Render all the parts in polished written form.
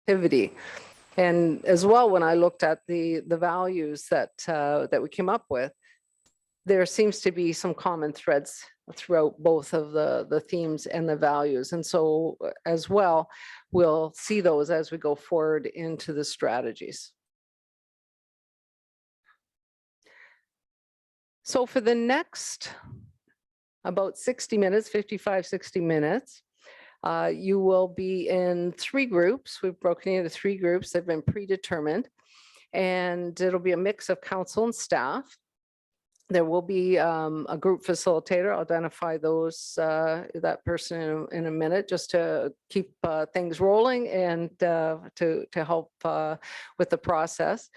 activity. And as well, when I looked at the values that we came up with, there seems to be some common threads throughout both of the themes and the values. And so as well, we'll see those as we go forward into the strategies. So for the next about 60 minutes, 55, 60 minutes, you will be in 3 groups. We've broken into 3 groups. They've been predetermined, and it'll be a mix of council and staff. There will be a group facilitator. I'll identify that person in a minute, just to keep things rolling and to help with the process.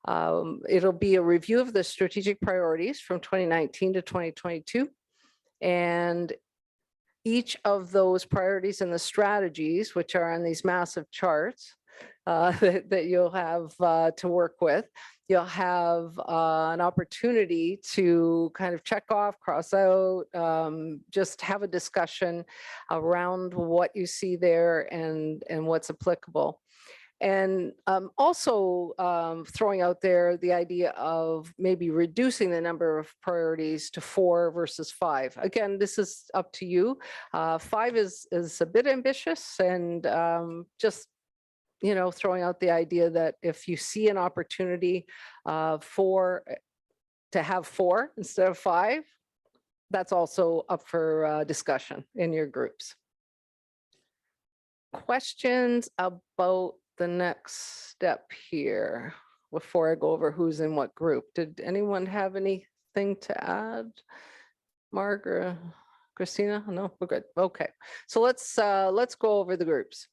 It'll be a review of the strategic priorities from 2019 to 2022. And each of those priorities and the strategies, which are on these massive charts that you'll have to work with, you'll have an opportunity to kind of check off, cross out, just have a discussion around what you see there and what's applicable. And also throwing out there the idea of maybe reducing the number of priorities to 4 versus 5. Again, this is up to you. 5 is a bit ambitious, and just throwing out the idea that if you see an opportunity to have 4 instead of 5, that's also up for discussion in your groups. Questions about the next step here before I go over who's in what group? Did anyone have anything to add? Margaret, Christina? No, we're good. Okay, so let's go over the groups.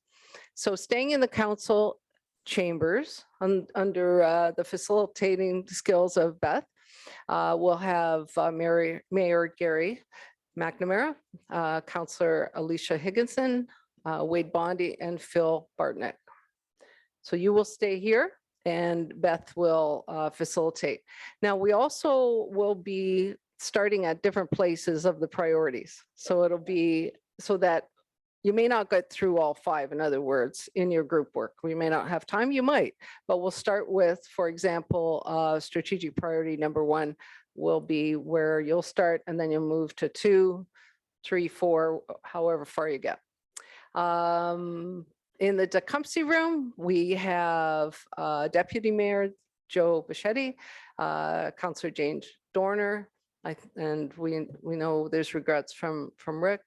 So staying in the council chambers under the facilitating skills of Beth, we'll have Mayor Gary McNamara, Councillor Alicia Higginson, Wade Bondi, and Phil Bartnick. So you will stay here and Beth will facilitate. Now, we also will be starting at different places of the priorities. So it'll be so that you may not get through all 5, in other words, in your group work. We may not have time, you might, but we'll start with, for example, strategic priority number 1 will be where you'll start, and then you'll move to 2, 3, 4, however far you get. In the Tecumseh room, we have Deputy Mayor Joe Bichetti, Councillor James Dorner, and we know there's regrets from Rick,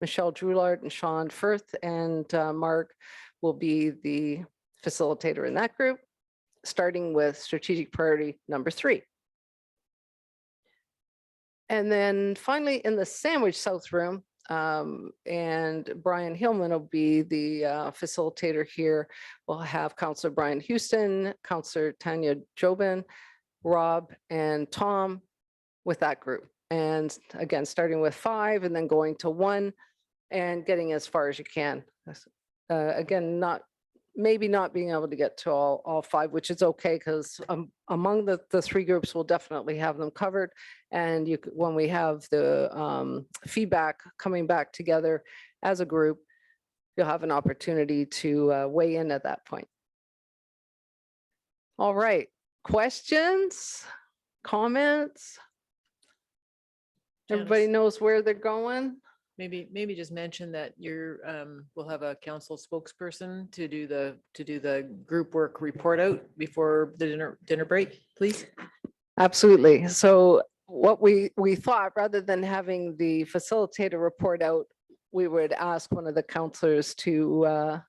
Michelle Droulard and Sean Firth, and Mark will be the facilitator in that group, starting with strategic priority number 3. And then finally in the Sandwich South room, and Brian Hillman will be the facilitator here. We'll have Councillor Brian Houston, Councillor Tanya Jobin, Rob, and Tom with that group. And again, starting with 5 and then going to 1 and getting as far as you can. Again, maybe not being able to get to all 5, which is okay, because among the 3 groups, we'll definitely have them covered. And when we have the feedback coming back together as a group, you'll have an opportunity to weigh in at that point. All right, questions, comments? Everybody knows where they're going? Maybe just mention that we'll have a council spokesperson to do the group work report out before the dinner break, please. Absolutely. So what we thought, rather than having the facilitator report out, we would ask one of the councillors to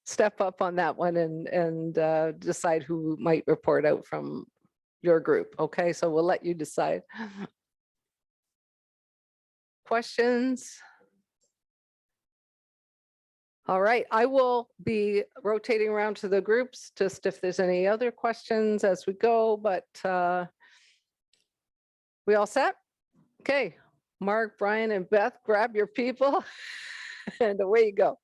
step up on that one and decide who might report out from your group. Okay, so we'll let you decide. Questions? All right, I will be rotating around to the groups just if there's any other questions as we go, but we all set? Okay, Mark, Brian, and Beth, grab your people and away you go.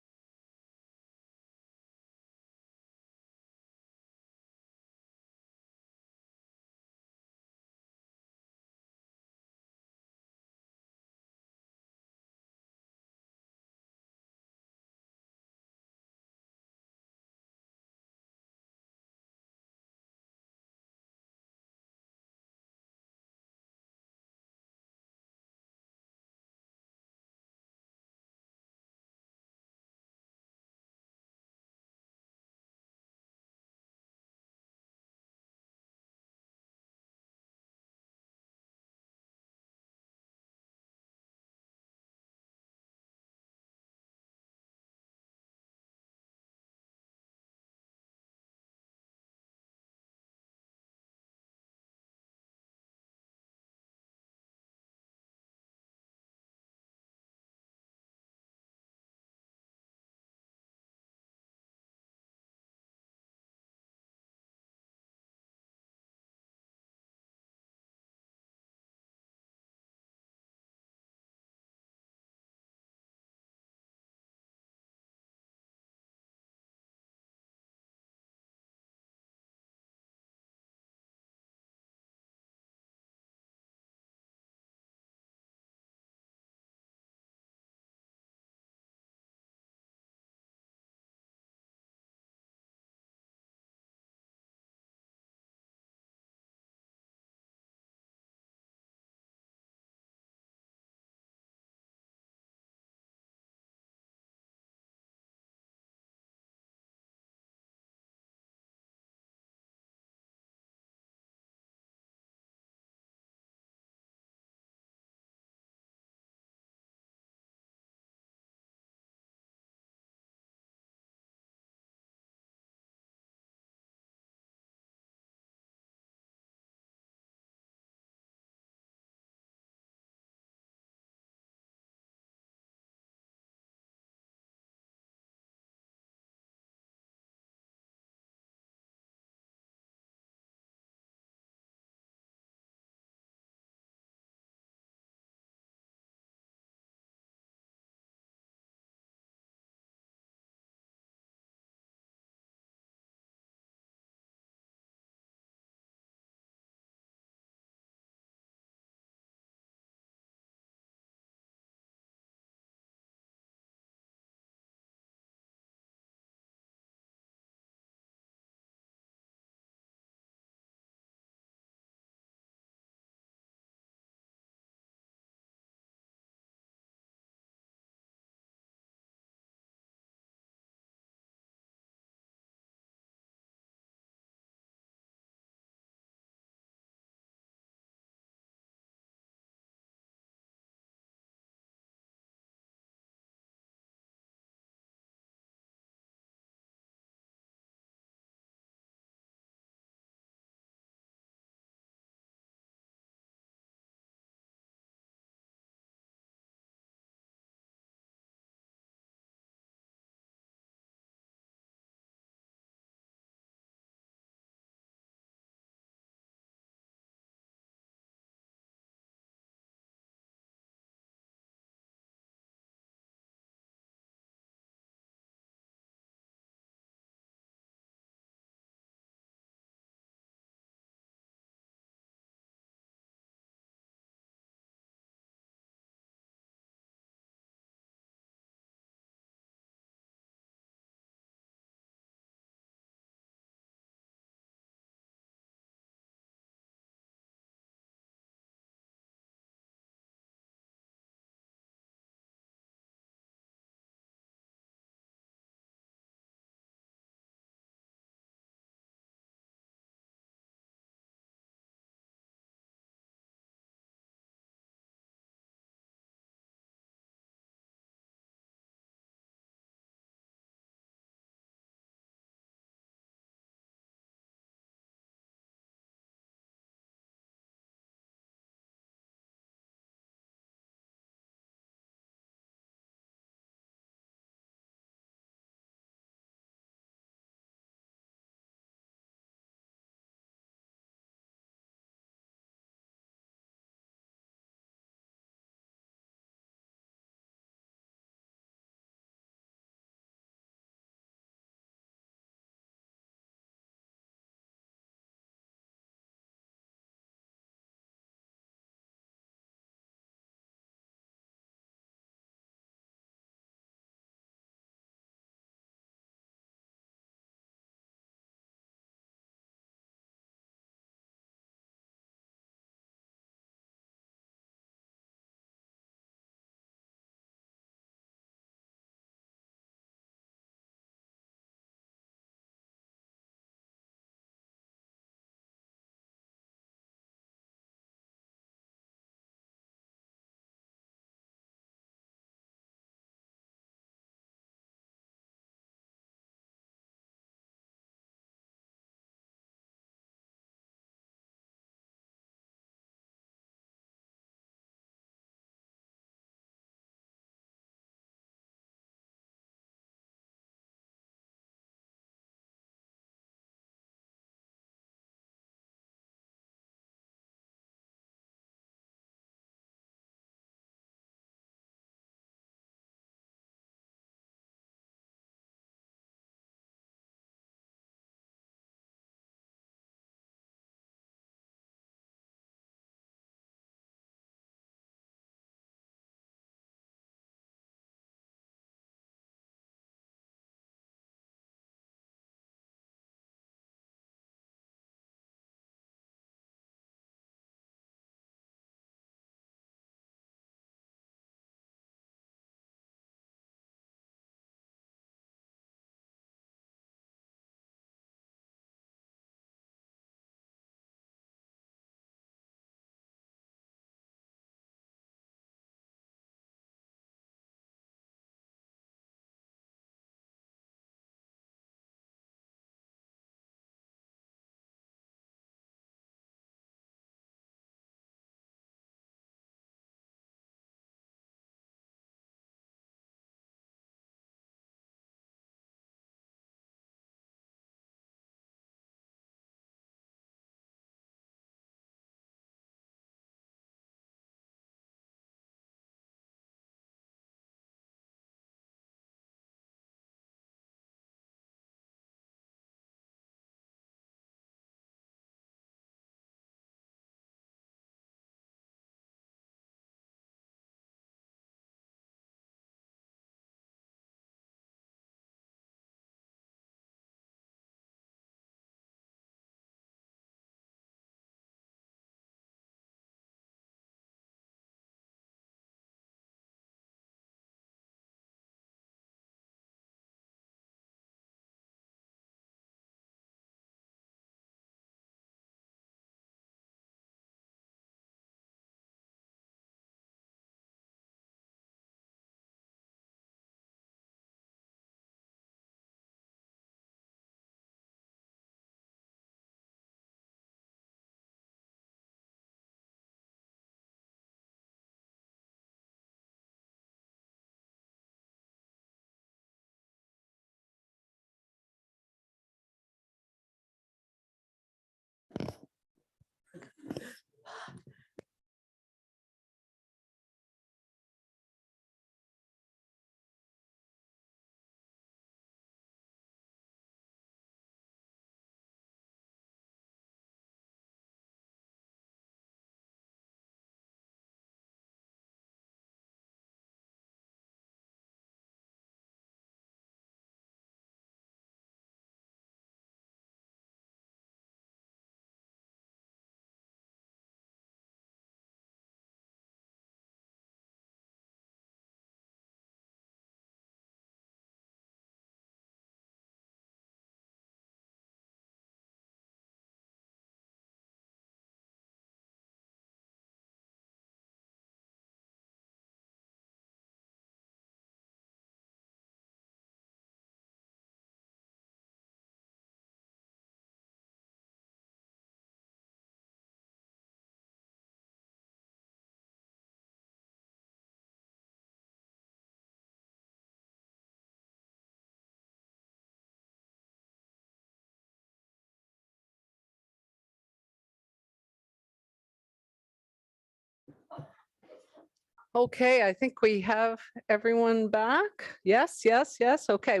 Okay, I think we have everyone back. Yes, yes, yes. Okay,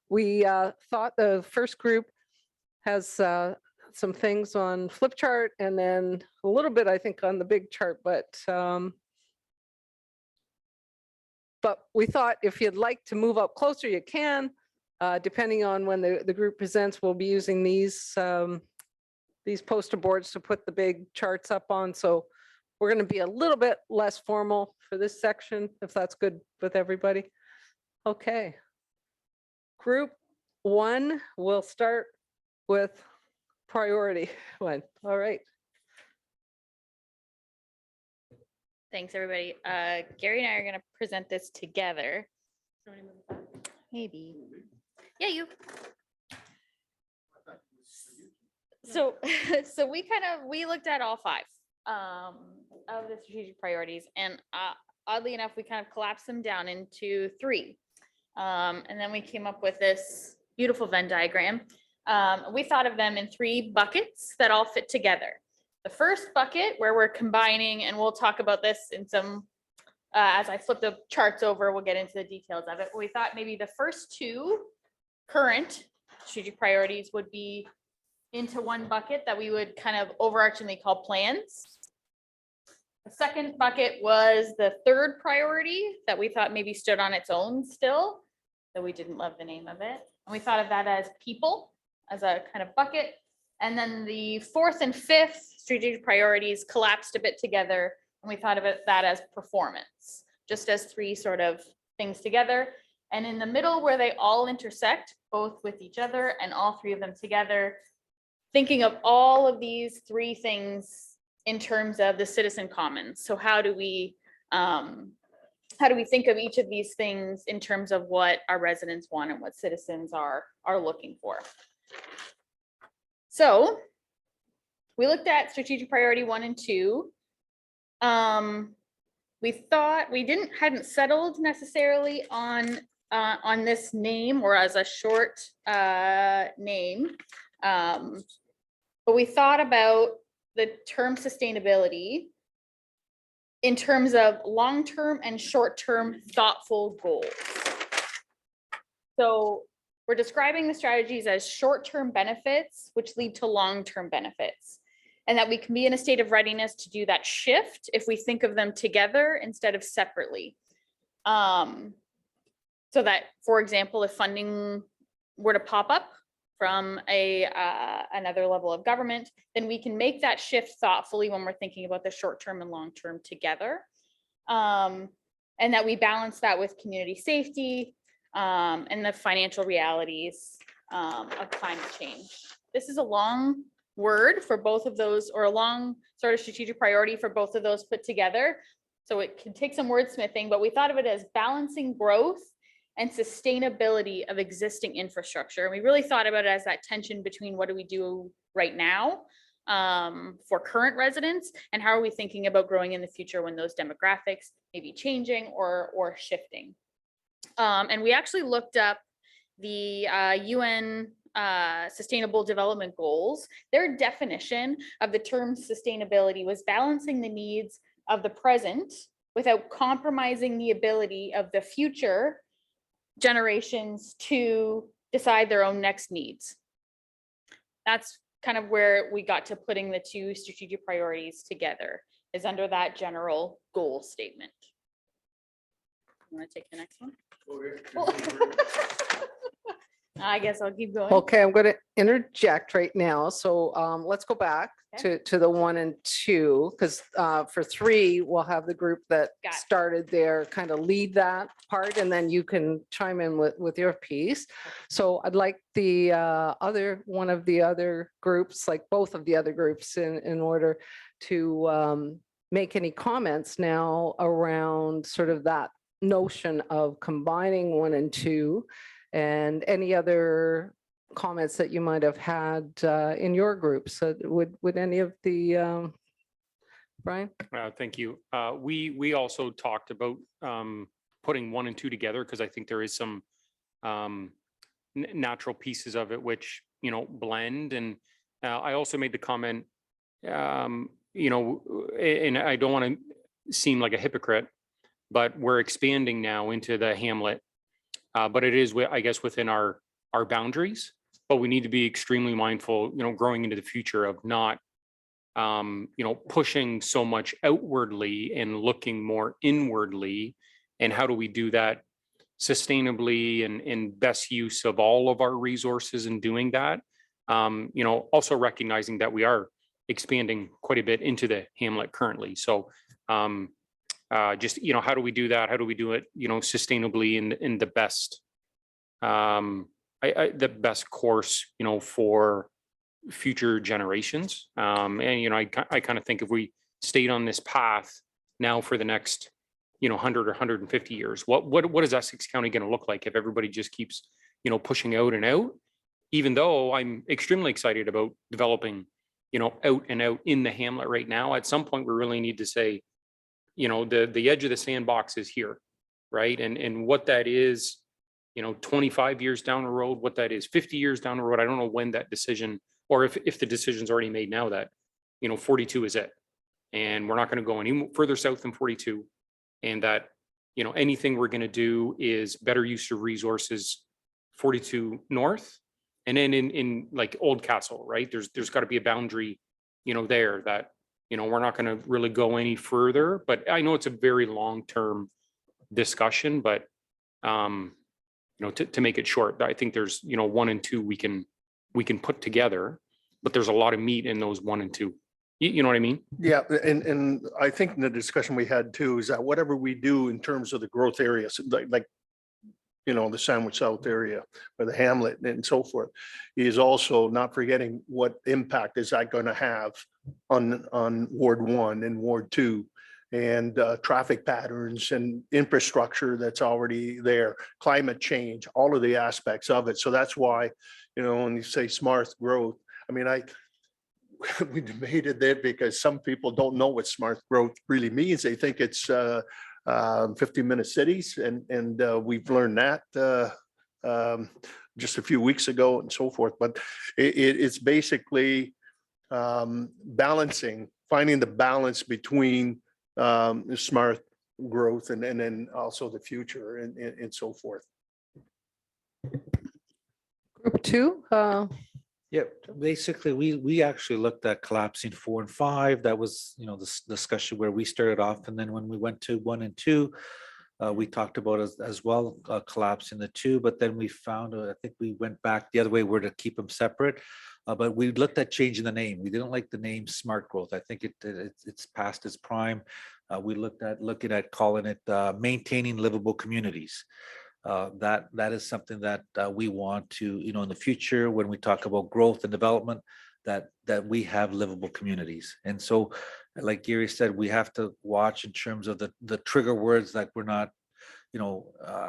we thought the first group has some things on flip chart and then a little bit, I think, on the big chart, but we thought if you'd like to move up closer, you can. Depending on when the group presents, we'll be using these poster boards to put the big charts up on. So we're going to be a little bit less formal for this section, if that's good with everybody. Okay. Group 1, we'll start with priority 1. All right. Thanks, everybody. Gary and I are going to present this together. Maybe. Yeah, you. So, so we looked at all 5 of the strategic priorities, and oddly enough, we kind of collapsed them down into 3. And then we came up with this beautiful Venn diagram. We thought of them in 3 buckets that all fit together. The first bucket where we're combining, and we'll talk about this in some, as I flip the charts over, we'll get into the details of it. We thought maybe the first 2 current strategic priorities would be into one bucket that we would kind of overarchingly call plans. The second bucket was the third priority that we thought maybe stood on its own still, though we didn't love the name of it. And we thought of that as people, as a kind of bucket. And then the 4th and 5th strategic priorities collapsed a bit together, and we thought of that as performance, just as 3 sort of things together. And in the middle, where they all intersect, both with each other and all 3 of them together, thinking of all of these 3 things in terms of the citizen commons. So how do we think of each of these things in terms of what our residents want and what citizens are looking for? So we looked at strategic priority 1 and 2. We thought hadn't settled necessarily on this name or as a short name, but we thought about the term sustainability in terms of long-term and short-term thoughtful goals. So we're describing the strategies as short-term benefits, which lead to long-term benefits, and that we can be in a state of readiness to do that shift if we think of them together instead of separately. So that, for example, if funding were to pop up from another level of government, then we can make that shift thoughtfully when we're thinking about the short-term and long-term together. And that we balance that with community safety, and the financial realities of climate change. This is a long word for both of those, or a long sort of strategic priority for both of those put together. So it can take some wordsmithing, but we thought of it as balancing growth and sustainability of existing infrastructure. And we really thought about it as that tension between what do we do right now for current residents, and how are we thinking about growing in the future when those demographics may be changing or shifting. And we actually looked up the UN Sustainable Development Goals. Their definition of the term sustainability was balancing the needs of the present without compromising the ability of the future generations to decide their own next needs. That's kind of where we got to putting the 2 strategic priorities together, is under that general goal statement. You want to take the next one? I guess I'll keep going. Okay, I'm going to interject right now. So let's go back to the 1 and 2, because for 3, we'll have the group that Got it. started there kind of lead that part, and then you can chime in with your piece. So I'd like the one of the other groups, like both of the other groups, in order to make any comments now around sort of that notion of combining 1 and 2, and any other comments that you might have had in your group. So would any of the, Brian? Thank you. We also talked about putting 1 and 2 together, because I think there is some natural pieces of it which, blend. And I also made the comment, and I don't want to seem like a hypocrite, but we're expanding now into the hamlet. But it is, I guess, within our boundaries, but we need to be extremely mindful, growing into the future of not, pushing so much outwardly and looking more inwardly. And how do we do that sustainably and best use of all of our resources in doing that? Also recognizing that we are expanding quite a bit into the hamlet currently. So just, how do we do that? How do we do it, sustainably in the best, the best course, for future generations. And, I kind of think if we stayed on this path now for the next, 100 or 150 years, what is Essex County going to look like if everybody just keeps, pushing out and out? Even though I'm extremely excited about developing, out and out in the hamlet right now, at some point we really need to say, the edge of the sandbox is here, right? And what that is, 25 years down the road, what that is 50 years down the road, I don't know when that decision, or if the decision's already made now that, 42 is it. And we're not going to go any further south than 42. And that, anything we're going to do is better use of resources 42 north. And then in like Old Castle, right? There's got to be a boundary, there that, we're not going to really go any further, but I know it's a very long-term discussion, but, to make it short, I think there's, 1 and 2 we can put together, but there's a lot of meat in those 1 and 2. You know what I mean? Yeah, and I think in the discussion we had too, is that whatever we do in terms of the growth areas, like, the Sandwich South area or the hamlet and so forth, is also not forgetting what impact is that going to have on Ward 1 and Ward 2 and traffic patterns and infrastructure that's already there, climate change, all of the aspects of it. So that's why, when you say smart growth, I mean, we debated that because some people don't know what smart growth really means. They think it's 15-minute cities, and we've learned that just a few weeks ago and so forth. But it's basically finding the balance between smart growth and then also the future and so forth. Group 2, Yeah, basically, we actually looked at collapsing 4 and 5. That was, this discussion where we started off, and then when we went to 1 and 2, we talked about as well collapsing the 2. But then we found, I think we went back the other way, where to keep them separate. But we looked at changing the name. We didn't like the name Smart Growth. I think it's past its prime. We looking at calling it Maintaining Livable Communities. That is something that we want to, in the future, when we talk about growth and development, that we have livable communities. And so, like Gary said, we have to watch in terms of the trigger words, that we're not,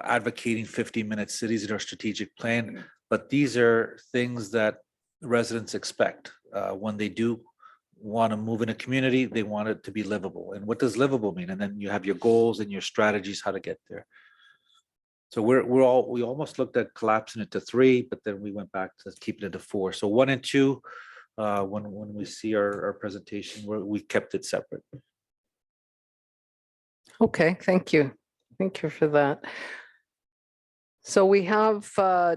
advocating 15-minute cities in our strategic plan, but these are things that residents expect when they do want to move in a community. They want it to be livable. And what does livable mean? And then you have your goals and your strategies how to get there. So we almost looked at collapsing it to 3, but then we went back to keeping it to 4. So 1 and 2, when we see our presentation, we kept it separate. okay, thank you. Thank you for that. So we have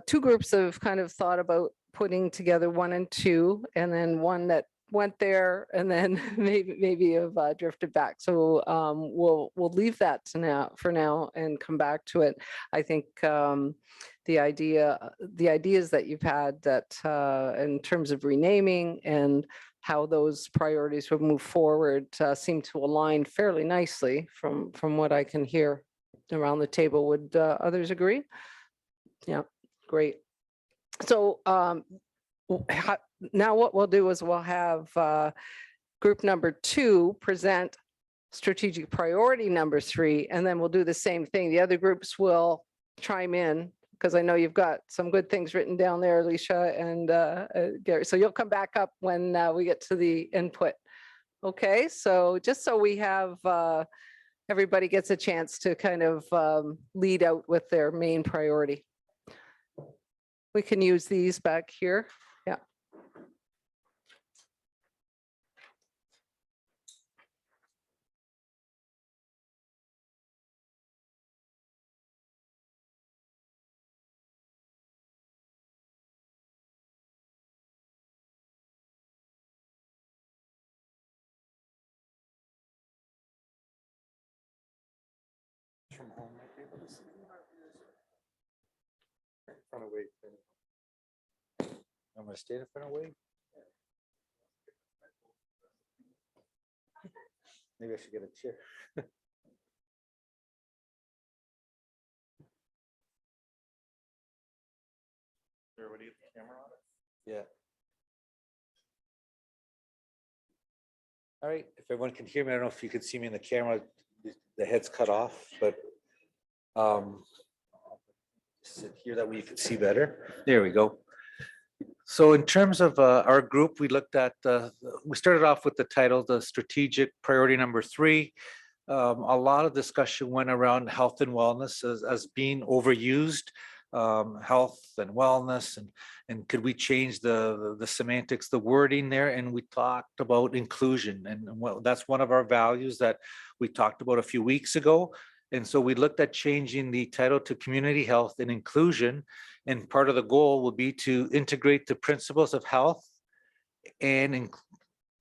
2 groups that have kind of thought about putting together 1 and 2, and then one that went there and then maybe have drifted back. So we'll leave that for now and come back to it. I think the ideas that you've had that in terms of renaming and how those priorities would move forward seem to align fairly nicely from what I can hear around the table. Would others agree? Yeah, great. So now what we'll do is we'll have group number 2 present strategic priority number 3, and then we'll do the same thing. The other groups will chime in, because I know you've got some good things written down there, Alicia and Gary. So you'll come back up when we get to the input. Okay, so just so we have everybody gets a chance to kind of lead out with their main priority. We can use these back here. Yeah. front of Wade. I'm gonna stay in front of Wade. Maybe I should get a chair. Everybody get the camera on it? Yeah. All right, if everyone can hear me, I don't know if you can see me in the camera, the head's cut off, but sit here that way you can see better. There we go. So in terms of our group, we looked at, we started off with the title, the strategic priority number 3. A lot of discussion went around health and wellness as being overused, health and wellness, and could we change the semantics, the wording there? And we talked about inclusion, and well, that's one of our values that we talked about a few weeks ago. And so we looked at changing the title to community health and inclusion. And part of the goal will be to integrate the principles of health and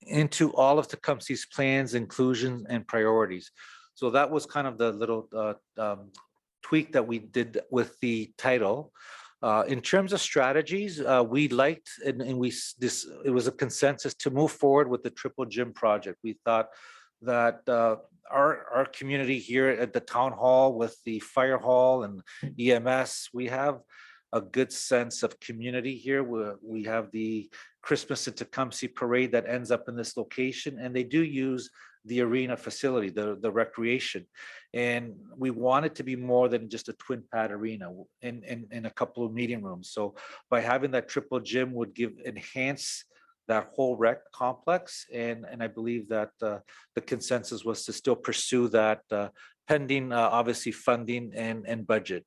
into all of Tecumseh's plans, inclusion, and priorities. So that was kind of the little tweak that we did with the title. In terms of strategies, we liked, and it was a consensus to move forward with the Triple Gym project. We thought that our community here at the town hall with the fire hall and EMS, we have a good sense of community here. We have the Christmas at Tecumseh parade that ends up in this location, and they do use the arena facility, the recreation. And we want it to be more than just a twin pad arena in a couple of meeting rooms. So by having that triple gym would enhance that whole rec complex. And I believe that the consensus was to still pursue that pending obviously funding and budget.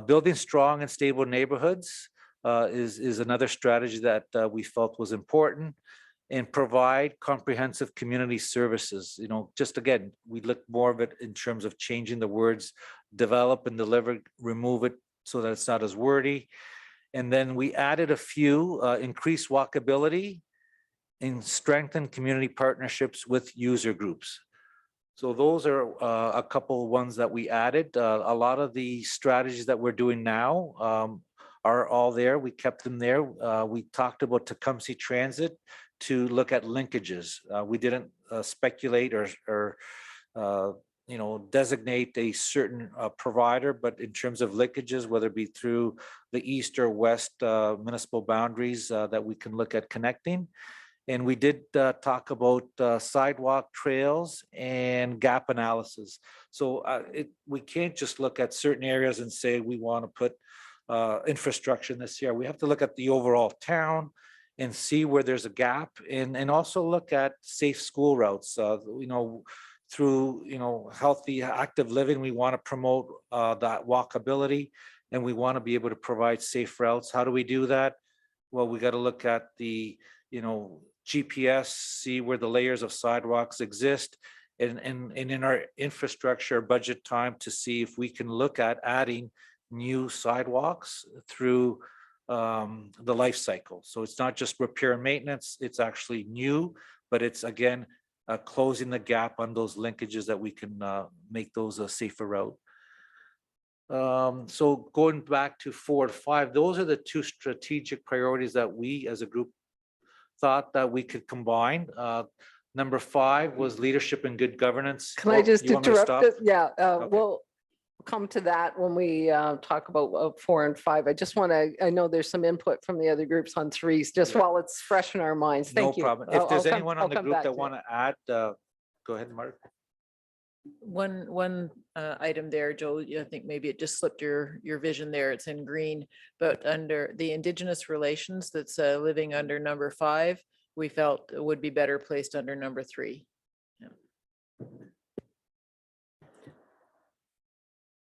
Building strong and stable neighborhoods is another strategy that we felt was important, and provide comprehensive community services. You know, just again, we look more of it in terms of changing the words, develop and deliver, remove it so that it's not as wordy. And then we added a few, increased walkability and strengthen community partnerships with user groups. So those are a couple of ones that we added. A lot of the strategies that we're doing now are all there. We kept them there. We talked about Tecumseh Transit to look at linkages. We didn't speculate or designate a certain provider, but in terms of linkages, whether it be through the east or west municipal boundaries that we can look at connecting. And we did talk about sidewalk trails and gap analysis. So we can't just look at certain areas and say we want to put infrastructure in this year. We have to look at the overall town and see where there's a gap, and also look at safe school routes. Through healthy, active living, we want to promote that walkability, and we want to be able to provide safe routes. How do we do that? Well, we got to look at the GPS, see where the layers of sidewalks exist, and in our infrastructure budget time to see if we can look at adding new sidewalks through the life cycle. So it's not just repair and maintenance, it's actually new, but it's again closing the gap on those linkages that we can make those a safer route. So going back to 4 to 5, those are the 2 strategic priorities that we as a group thought that we could combine. Number 5 was leadership and good governance. Can I just You want me to interrupt stop? it? Yeah, Okay. we'll come to that when we talk about 4 and 5. I just want to, I know there's some input from the other groups on 3s, just Yeah. while it's fresh in our minds. No Thank you. problem. I'll If there's come- anyone I'll on the come group back that to it. want to add, go ahead, Mark. One item there, Joe, I think maybe it just slipped your vision there. It's in green, but under the Indigenous relations that's living under number 5, we felt it would be better placed under number 3.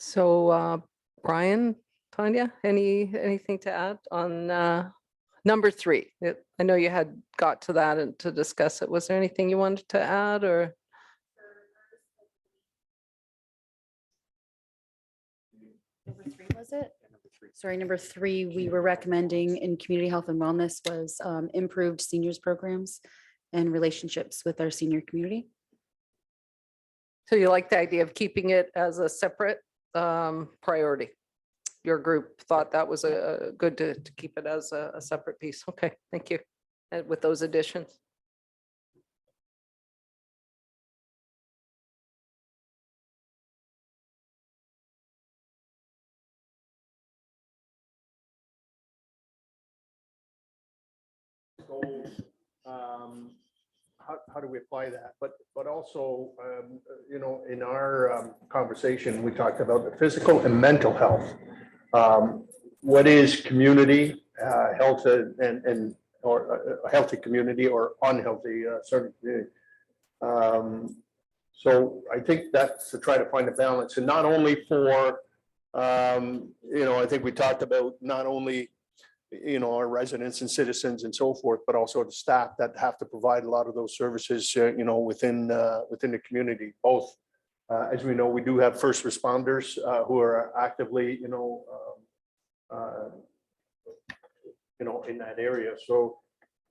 So Brian, Tanya, anything to add on number 3? I know you had got to that and to discuss it. Was there anything you wanted to add or? Number 3, was it? Sorry, number 3, we were recommending in community health and wellness was improved seniors programs and relationships with our senior community. So you like the idea of keeping it as a separate priority? your group thought that was a good to keep it as a separate piece. Okay, thank you. And with those additions. goals, how do we apply that? But also, you know, in our conversation, we talked about the physical and mental health. What is community health or a healthy community or unhealthy certain community? So I think that's to try to find a balance, and not only for, you know, I think we talked about not only, you know, our residents and citizens and so forth, but also the staff that have to provide a lot of those services, you know, within the community. Both, as we know, we do have first responders who are actively, you know, in that area. So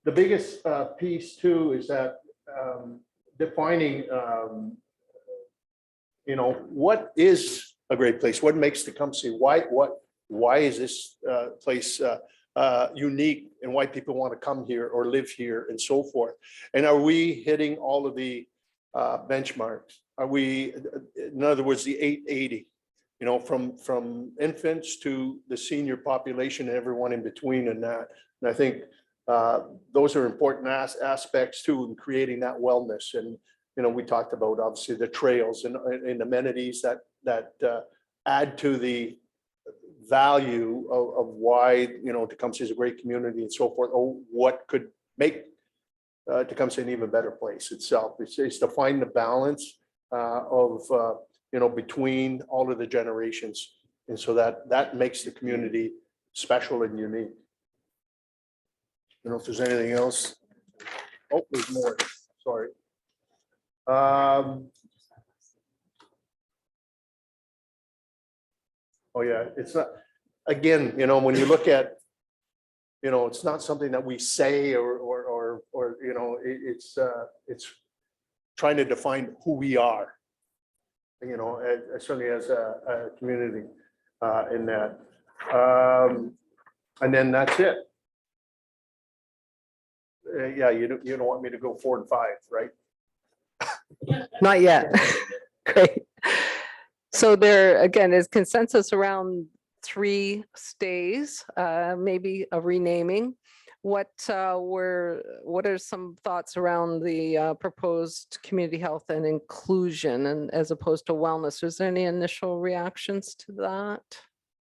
the biggest piece too is that defining, you know, what is a great place? What makes Tecumseh? Why is this place unique, and why people want to come here or live here and so forth? And are we hitting all of the benchmarks? Are we, in other words, the 880, you know, from infants to the senior population and everyone in between and that? And I think those are important aspects too in creating that wellness. And, you know, we talked about obviously the trails and amenities that add to the value of why, you know, Tecumseh is a great community and so forth. Oh, what could make Tecumseh an even better place itself? It's to find the balance of, you know, between all of the generations. And so that makes the community special and unique. I don't know if there's anything else. Oh, there's more. Sorry. Oh, yeah, it's not, again, you know, when you look at, you know, it's not something that we say or you know, it's trying to define who we are, you know, certainly as a community in that. And then that's it. Yeah, you don't want me to go 4 and 5, right? Not yet. Great. So there, again, is consensus around 3 stays, maybe a renaming. What are some thoughts around the proposed community health and inclusion, and as opposed to wellness? Was there any initial reactions to that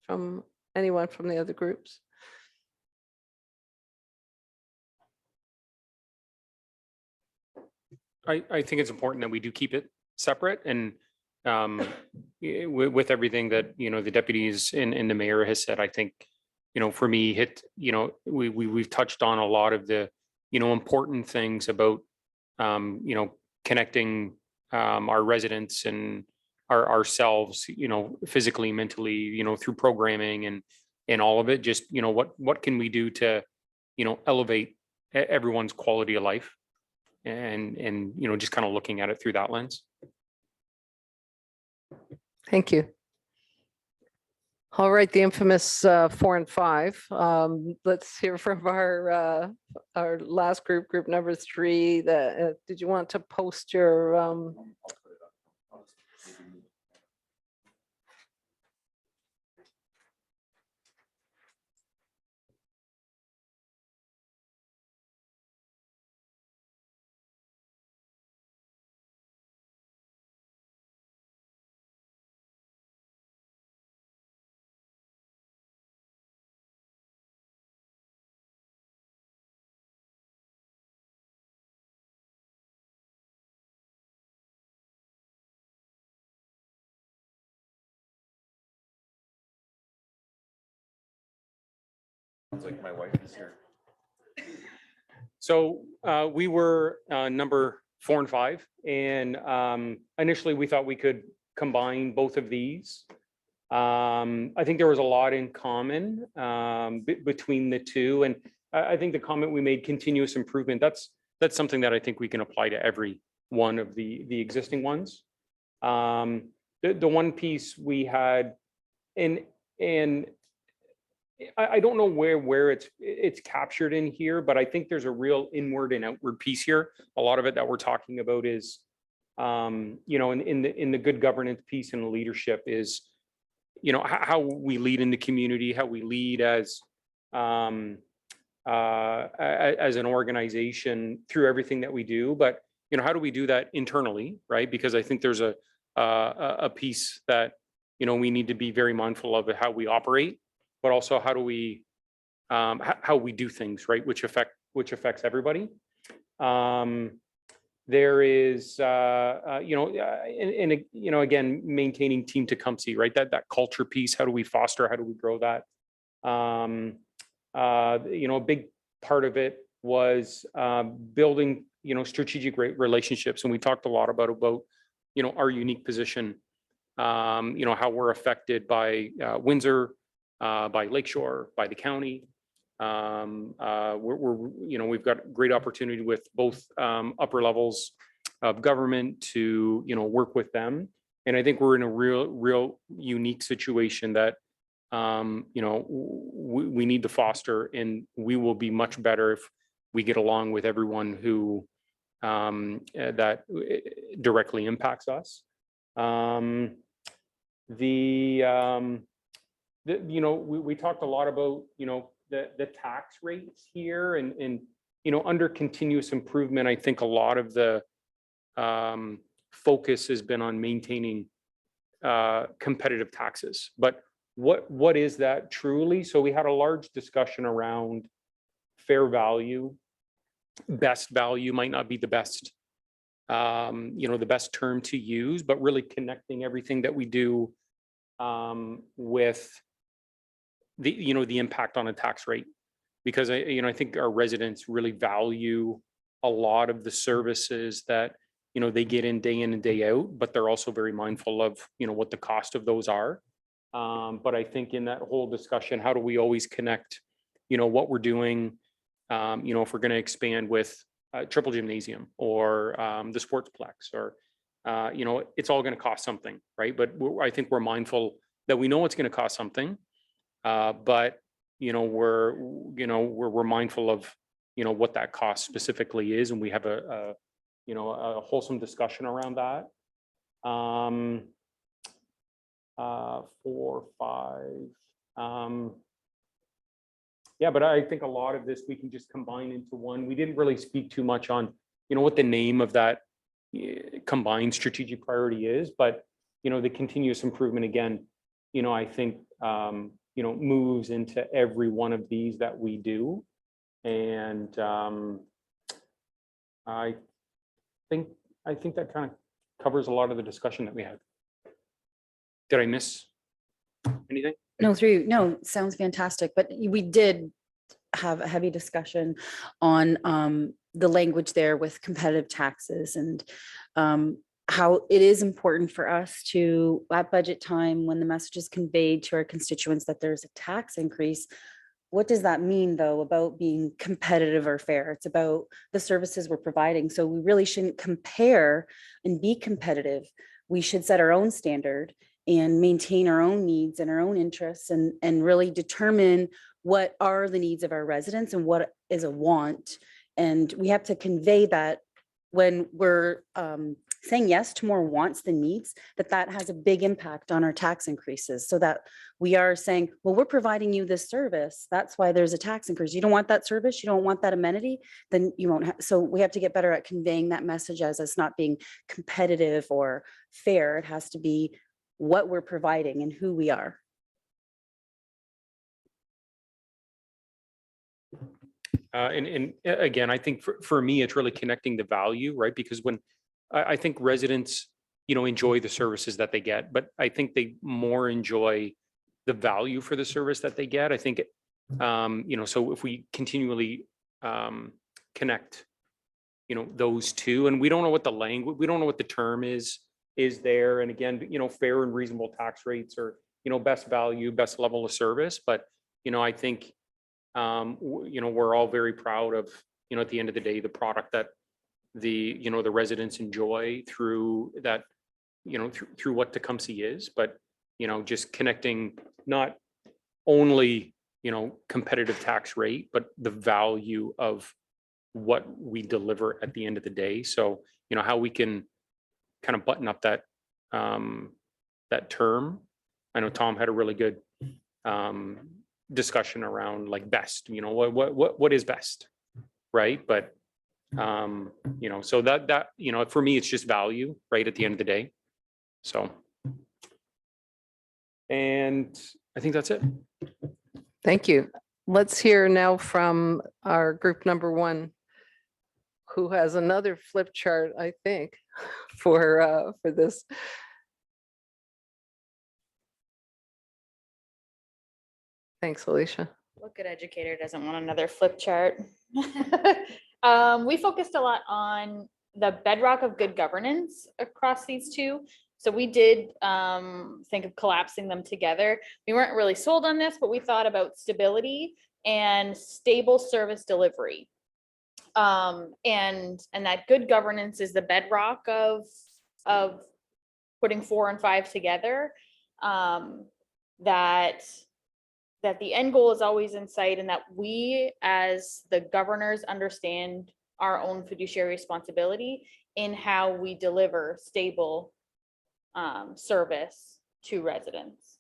from anyone from the other groups? I think it's important that we do keep it separate, and with everything that, you know, the deputies and the mayor has said, I think, you know, for me, we've touched on a lot of the, you know, important things about, you know, connecting our residents and ourselves, you know, physically, mentally, you know, through programming and all of it. Just, you know, what can we do to, you know, elevate everyone's quality of life, and you know, just kind of looking at it through that lens. Thank you. All right, the infamous 4 and 5. Let's hear from our last group number 3. Did you want to post your Sounds like my wife is here. So we were number 4 and 5, and initially we thought we could combine both of these. I think there was a lot in common between the two, and I think the comment we made, continuous improvement, that's something that I think we can apply to every one of the existing ones. The one piece we had, and and I don't know where it's captured in here, but I think there's a real inward and outward piece here. A lot of it that we're talking about is, you know, in the good governance piece and leadership is, you know, how we lead in the community, how we lead as an organization through everything that we do. But, you know, how do we do that internally, right? Because I think there's a piece that, you know, we need to be very mindful of how we operate, but also how do we, how we do things, right? Which affects everybody. There is, you know, and you know, again, maintaining Team Tecumseh, right? That culture piece. How do we foster? How do we grow that? You know, a big part of it was building, you know, strategic relationships, and we talked a lot about you know, our unique position. You know, how we're affected by Windsor, by Lakeshore, by the county. You know, we've got great opportunity with both upper levels of government to, you know, work with them. And I think we're in a real unique situation that, you know, we need to foster, and we will be much better if we get along with everyone who that directly impacts us. You know, we talked a lot about, you know, the tax rates here, and you know, under continuous improvement, I think a lot of the focus has been on maintaining competitive taxes. But what is that truly? So we had a large discussion around fair value. Best value might not be the best, you know, the best term to use, but really connecting everything that we do with the, you know, the impact on a tax rate. Because you know, I think our residents really value a lot of the services that, you know, they get in and day out, but they're also very mindful of, you know, what the cost of those are. But I think in that whole discussion, how do we always connect, you know, what we're doing, you know, if we're going to expand with triple gymnasium or the sportsplex, or, you know, it's all going to cost something, right? But I think we're mindful that we know it's going to cost something, but, you know, we're mindful of, you know, what that cost specifically is, and we have you know, a wholesome discussion around that. 4, 5. Yeah, but I think a lot of this we can just combine into one. We didn't really speak too much on, you know, what the name of that combined strategic priority is, but, you know, the continuous improvement, again, you know, I think, you know, moves into every one of these that we do. And I think that kind of covers a lot of the discussion that we had. Did I miss anything? No, sounds fantastic. But we did have a heavy discussion on the language there with competitive taxes, and how it is important for us to, at budget time, when the message is conveyed to our constituents that there's a tax increase, what does that mean, though, about being competitive or fair? It's about the services we're providing. So we really shouldn't compare and be competitive. We should set our own standard and maintain our own needs and our own interests, and really determine what are the needs of our residents and what is a want. And we have to convey that when we're saying yes to more wants than needs, that has a big impact on our tax increases, so that we are saying, well, we're providing you this service, that's why there's a tax increase. You don't want that service, you don't want that amenity, then you won't have. So we have to get better at conveying that message as us not being competitive or fair. It has to be what we're providing and who we are. And again, I think for me, it's really connecting the value, right? Because when I think residents, you know, enjoy the services that they get, but I think they more enjoy the value for the service that they get. I think, you know, so if we continually connect, you know, those two, and we don't know what the language, we don't know what the term is there. And again, you know, fair and reasonable tax rates, or, you know, best value, best level of service. But, you know, I think, you know, we're all very proud of, you know, at the end of the day, the product that you know, the residents enjoy through that, you know, through what Tecumseh is. But, you know, just connecting not only, competitive tax rate, but the value of what we deliver at the end of the day. So, how we can kind of button up that, that term. I know Tom had a really good discussion around like best, what is best, right? But so that for me, it's just value, right, at the end of the day. So, and I think that's it. Thank you. Let's hear now from our group number 1, who has another flip chart, I think, for this. Thanks, Alicia. What good educator doesn't want another flip chart? We focused a lot on the bedrock of good governance across these two. So we did think of collapsing them together. We weren't really sold on this, but we thought about stability and stable service delivery. And that good governance is the bedrock of putting 4 and 5 together. That the end goal is always in sight, and that we as the governors understand our own fiduciary responsibility in how we deliver stable service to residents.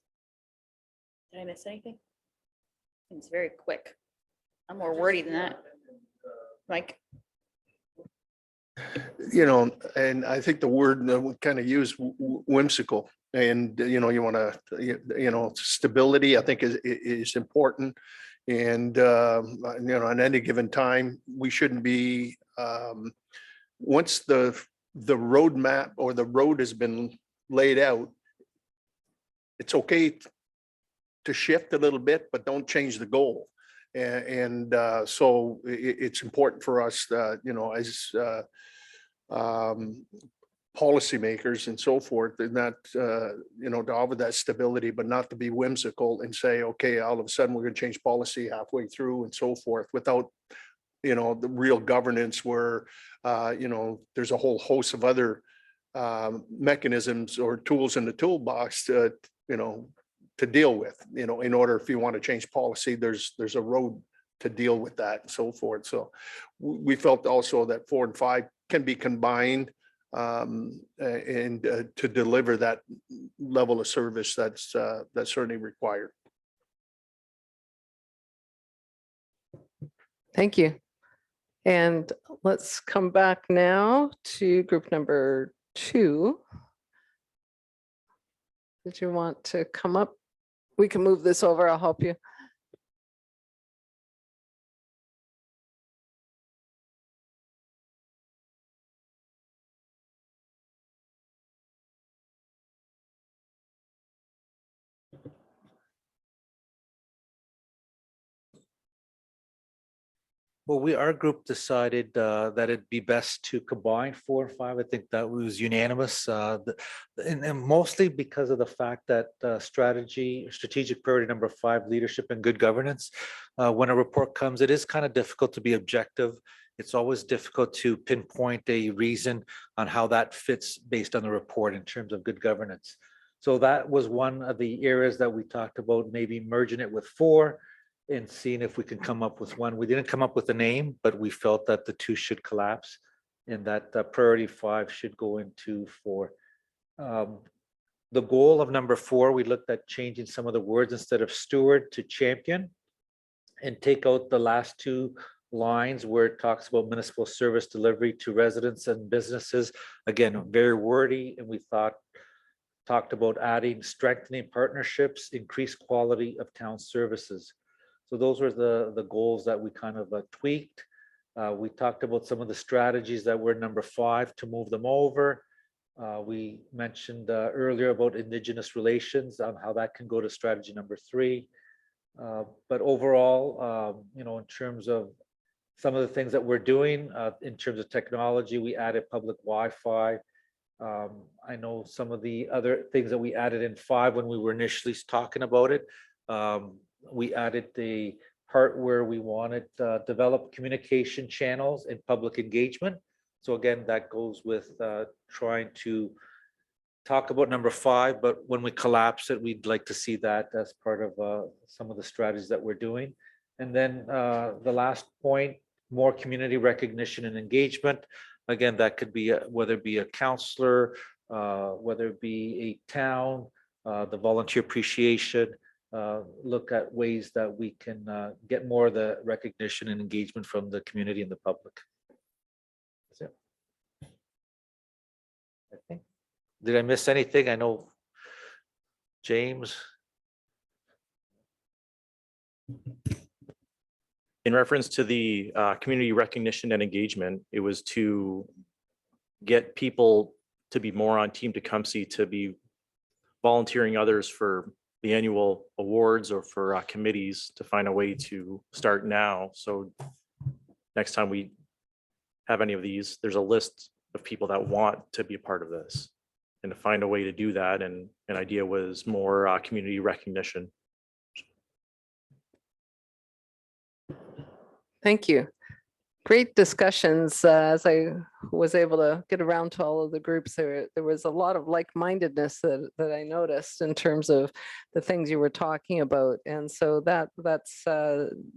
Did I miss anything? It's very quick. I'm more wordy than that. Mike? And I think the word that we kind of use whimsical, and, you want to, stability, I think is important. And, on any given time, we shouldn't be, once the roadmap or the road has been laid out, it's okay to shift a little bit, but don't change the goal. And so it's important for us, as policymakers and so forth, and that, to offer that stability, but not to be whimsical and say, okay, all of a sudden we're going to change policy halfway through and so forth without, the real governance where, there's a whole host of other mechanisms or tools in the toolbox to, to deal with, in order, if you want to change policy, there's a road to deal with that and so forth. So we felt also that 4 and 5 can be combined and to deliver that level of service that's certainly required. Thank you. And let's come back now to group number 2. Did you want to come up? We can move this over. I'll help you. Well, our group decided that it'd be best to combine 4 and 5. I think that was unanimous, and mostly because of the fact that strategic priority number 5, leadership and good governance. When a report comes, it is kind of difficult to be objective. It's always difficult to pinpoint a reason on how that fits based on the report in terms of good governance. So that was one of the areas that we talked about, maybe merging it with 4 and seeing if we can come up with one. We didn't come up with a name, but we felt that the 2 should collapse and that priority 5 should go into 4. The goal of number 4, we looked at changing some of the words instead of steward to champion, and take out the last 2 lines where it talks about municipal service delivery to residents and businesses. Again, very wordy, and we talked about adding strengthening partnerships, increased quality of town services. So those were the goals that we kind of tweaked. We talked about some of the strategies that were number 5 to move them over. We mentioned earlier about Indigenous relations, on how that can go to strategy number 3. But overall, in terms of some of the things that we're doing, in terms of technology, we added public Wi-Fi. I know some of the other things that we added in 5 when we were initially talking about it. We added the part where we wanted to develop communication channels and public engagement. So again, that goes with trying to talk about number 5, but when we collapse it, we'd like to see that as part of some of the strategies that we're doing. And then the last point, more community recognition and engagement. Again, that could be whether it be a counselor, whether it be a town, the volunteer appreciation, look at ways that we can get more of the recognition and engagement from the community and the public. That's it. I think. Did I miss anything? I know James. In reference to the community recognition and engagement, it was to get people to be more on Team Tecumseh, to be volunteering others for the annual awards or for committees, to find a way to start now. So next time we have any of these, there's a list of people that want to be a part of this, and to find a way to do that. And an idea was more community recognition. Thank you. Great discussions. As I was able to get around to all of the groups, there was a lot of like-mindedness that I noticed in terms of the things you were talking about. And so that's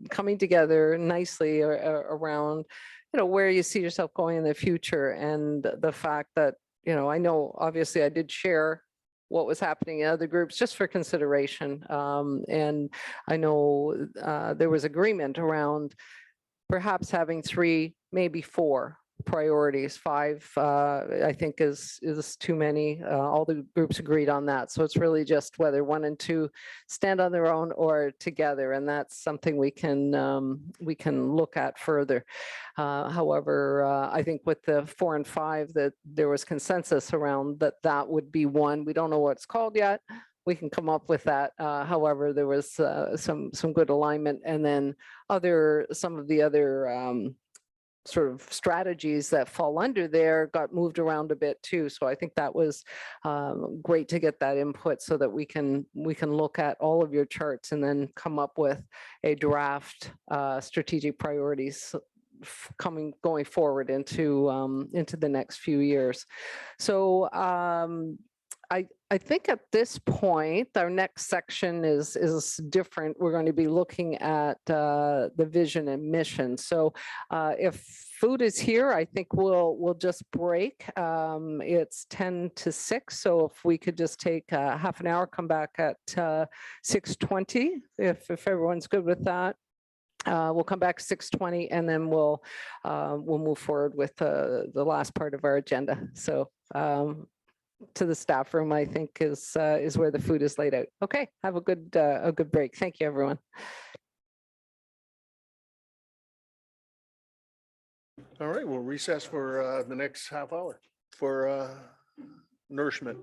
coming together nicely around, where you see yourself going in the future, and the fact that, I know obviously I did share what was happening in other groups just for consideration. And I know there was agreement around perhaps having 3, maybe 4 priorities. 5, I think is too many. All the groups agreed on that. So it's really just whether 1 and 2 stand on their own or together. And that's something we can look at further. However, I think with the 4 and 5, that there was consensus around that would be one. We don't know what it's called yet. We can come up with that. However, there was some good alignment, and then some of the other sort of strategies that fall under there got moved around a bit too. So I think that was great to get that input, so that we can look at all of your charts and then come up with a draft strategic priorities going forward into the next few years. So I think at this point, our next section is different. We're going to be looking at the vision and mission. So if food is here, I think we'll just break. It's 10 to 6. So if we could just take half an hour, come back at 6:20, if everyone's good with that. We'll come back 6:20, and then we'll move forward with the last part of our agenda. So to the staff room, I think is where the food is laid out. Okay, have a good break. Thank you, everyone. All right, we'll recess for the next half hour for nourishment.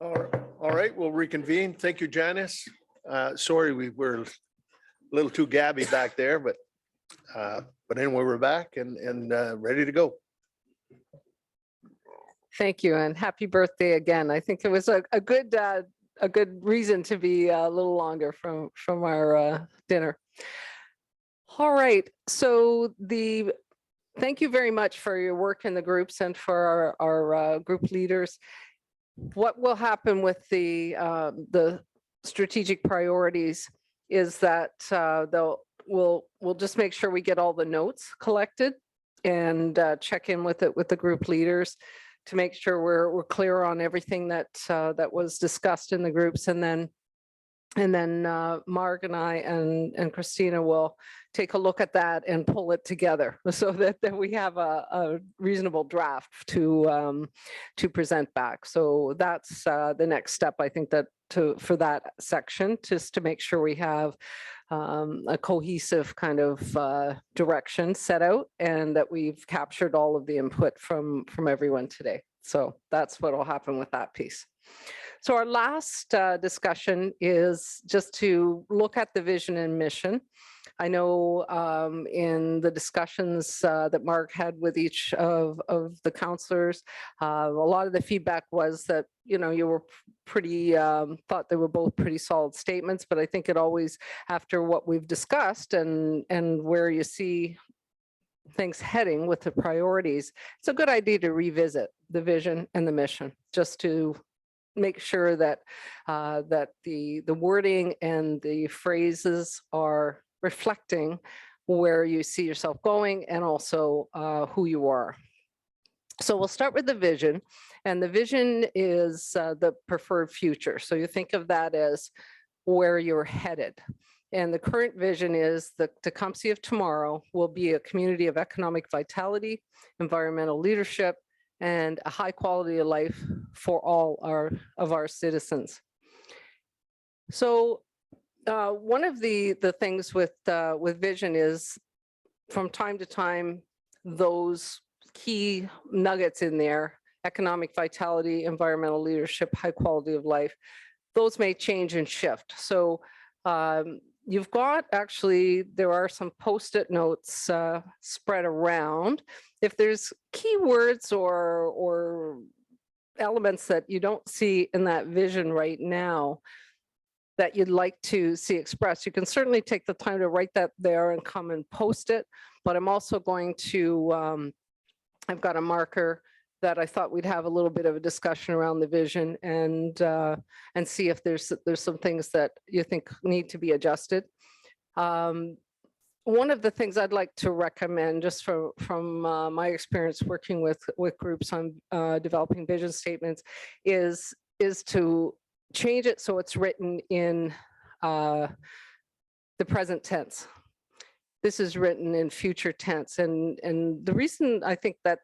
All right, we'll reconvene. Thank you, Janice. Sorry, we were a little too gabby back there, but anyway, we're back and ready to go. Thank you and happy birthday again. I think it was a good reason to be a little longer from our dinner. All right, so thank you very much for your work in the groups and for our group leaders. What will happen with the strategic priorities is that we'll just make sure we get all the notes collected and check in with the group leaders to make sure we're clear on everything that was discussed in the groups, and then Mark and I and Christina will take a look at that and pull it together so that we have a reasonable draft to present back. So that's the next step, I think, for that section, just to make sure we have a cohesive kind of direction set out and that we've captured all of the input from everyone today. So that's what will happen with that piece. So our last discussion is just to look at the vision and mission. I know in the discussions that Mark had with each of the counselors, a lot of the feedback was that, you know, you were pretty, thought they were both pretty solid statements, but I think it always, after what we've discussed and where you see things heading with the priorities, it's a good idea to revisit the vision and the mission, just to make sure that the wording and the phrases are reflecting where you see yourself going and also who you are. So we'll start with the vision, and the vision is the preferred future. So you think of that as where you're headed. And the current vision is the Tecumseh of tomorrow will be a community of economic vitality, environmental leadership, and a high quality of life for all of our citizens. So one of the things with vision is, from time to time, those key nuggets in there, economic vitality, environmental leadership, high quality of life, those may change and shift. So you've got, actually, there are some Post-it notes spread around. If there's keywords or elements that you don't see in that vision right now that you'd like to see expressed, you can certainly take the time to write that there and come and post it. But I'm also going to, I've got a marker that I thought we'd have a little bit of a discussion around the vision and see if there's some things that you think need to be adjusted. One of the things I'd like to recommend, just from my experience working with groups on developing vision statements, is to change it so it's written in the present tense. This is written in future tense, and the reason I think that